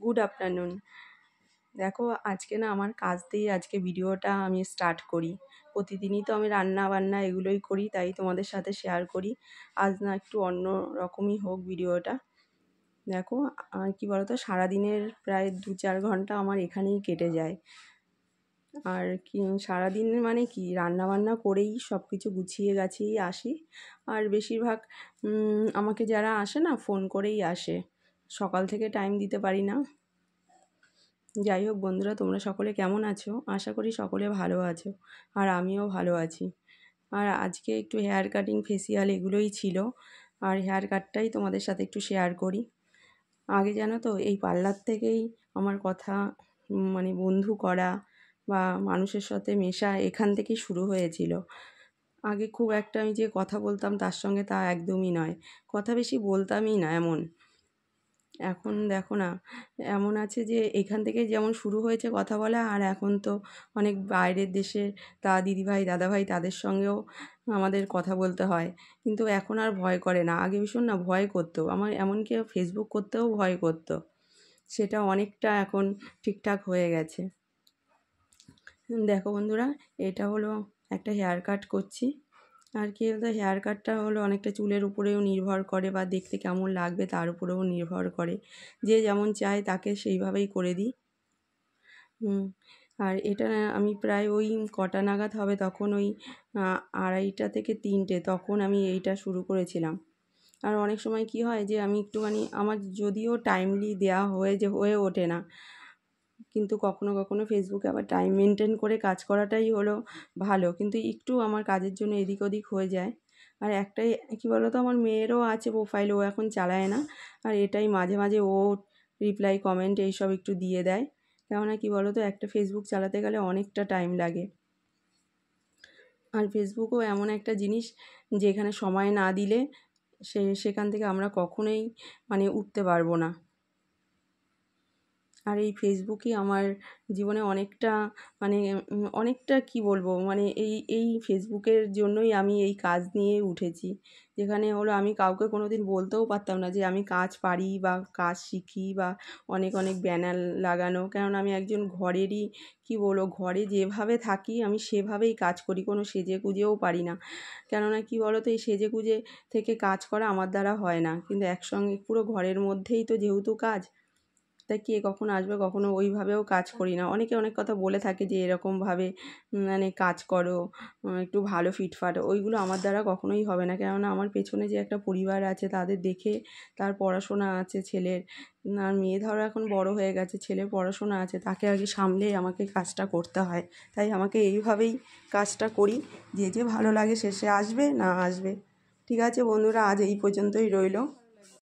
Good afternoon. দেখো আজকে না আমার কাজ দিয়ে আজকে ভিডিওটা আমি স্টার্ট করি। প্রতিদিনই তো আমি রান্না বান্না এগুলোই করি, তাই তোমাদের সাথে শেয়ার করি। আজ না একটু অন্য রকমই হোক ভিডিওটা। দেখো কি বলতো, সারাদিনের প্রায় 2-4 ঘন্টা আমার এখানেই কেটে যায়। আর কি সারাদিন মানে কি রান্না বান্না করেই সব কিছু গুছিয়ে গাছিয়েই আসি। আর বেশিরভাগ আমাকে যারা আসে না ফোন করেই আসে, সকাল থেকে টাইম দিতে পারি না। যাই হোক বন্ধুরা, তোমরা সকলে কেমন আছো? আশা করি সকলে ভালো আছো, আর আমিও ভালো আছি। আর আজকে একটু হেয়ার কাটিং ফেসিয়াল এগুলোই ছিল, আর হেয়ার কাটটাই তোমাদের সাথে একটু শেয়ার করি। আগে জানো তো এই পার্লার থেকেই আমার কথা মানে বন্ধু করা বা মানুষের সাথে মেশা এখান থেকেই শুরু হয়েছিল। আগে খুব একটা আমি যে কথা বলতাম তার সঙ্গে, তা একদমই নয়, কথা বেশি বলতামই না এমন। এখন দেখো না, এমন আছে যে এখান থেকে যেমন শুরু হয়েছে কথা বলা, আর এখন তো অনেক বাইরের দেশে তা দিদিভাই দাদাভাই তাদের সঙ্গেও আমাদের কথা বলতে হয়। কিন্তু এখন আর ভয় করে না, আগে ভীষণ না ভয় করতো আমার, এমনকি ফেসবুক করতেও ভয় করতো। সেটা অনেকটা এখন ঠিকঠাক হয়ে গেছে। দেখো বন্ধুরা, এটা হলো একটা হেয়ার কাট করছি। আর কি বলতো, হেয়ার কাটটা হলো অনেকটা চুলের উপরেও নির্ভর করে বা দেখতে কেমন লাগবে তার উপরেও নির্ভর করে। যে যেমন চায় তাকে সেইভাবেই করে দিই। আর এটা আমি প্রায় ওই কটা নাগাদ হবে তখন, ওই 2:30 থেকে 3টে, তখন আমি এইটা শুরু করেছিলাম। আর অনেক সময় কি হয় যে আমি একটুখানি, আমার যদিও টাইমলি দেওয়া হয়ে ওঠে না, কিন্তু কখনো কখনো ফেসবুকে আবার টাইম মেনটেন করে কাজ করাটাই হলো ভালো, কিন্তু একটু আমার কাজের জন্য এদিক ওদিক হয়ে যায়। আর একটাই কী বলো তো, আমার মেয়েরও আছে প্রোফাইল, ও এখন চালায় না। আর এটাই মাঝে মাঝে ও রিপ্লাই কমেন্ট এইসব একটু দিয়ে দেয়। কেননা কী বলো তো, একটা ফেসবুক চালাতে গেলে অনেকটা টাইম লাগে। আর ফেসবুকও এমন একটা জিনিস যেখানে সময় না দিলে সেখান থেকে আমরা কখনোই মানে উঠতে পারবো না। আর এই ফেসবুকই আমার জীবনে অনেকটা মানে অনেকটা কি বলবো, মানে এই ফেসবুকের জন্যই আমি এই কাজ নিয়ে উঠেছি। যেখানে হলো আমি কাউকে কোনো দিন বলতেও পারতাম না যে আমি কাজ পারি বা কাজ শিখি বা অনেক অনেক ব্যানার লাগানো। কেননা আমি একজন ঘরেরই কি বলবো, ঘরে যেভাবে থাকি আমি সেভাবেই কাজ করি, কোনো সেজে গুজেও পারি না। কেননা কি বলো তো, এই সেজে গুজে থেকে কাজ করা আমার দ্বারা হয় না। কিন্তু একসঙ্গে পুরো ঘরের মধ্যেই তো যেহেতু কাজ, তাই কে কখন আসবে কখনো ওইভাবেও কাজ করি না। অনেকে অনেক কথা বলে থাকে যে এরকমভাবে মানে কাজ করো, একটু ভালো ফিটফাট, ওইগুলো আমার দ্বারা কখনোই হবে না। কেননা আমার পেছনে যে একটা পরিবার আছে তাদের দেখে, তার পড়াশোনা আছে ছেলের, আর মেয়ে ধরো এখন বড় হয়ে গেছে, ছেলের পড়াশোনা আছে, তাকে আগে সামলেই আমাকে কাজটা করতে হয়। তাই আমাকে এইভাবেই কাজটা করি। যে ভালো লাগে শেষে আসবে না আসবে। ঠিক আছে বন্ধুরা, আজ এই পর্যন্তই রইলো।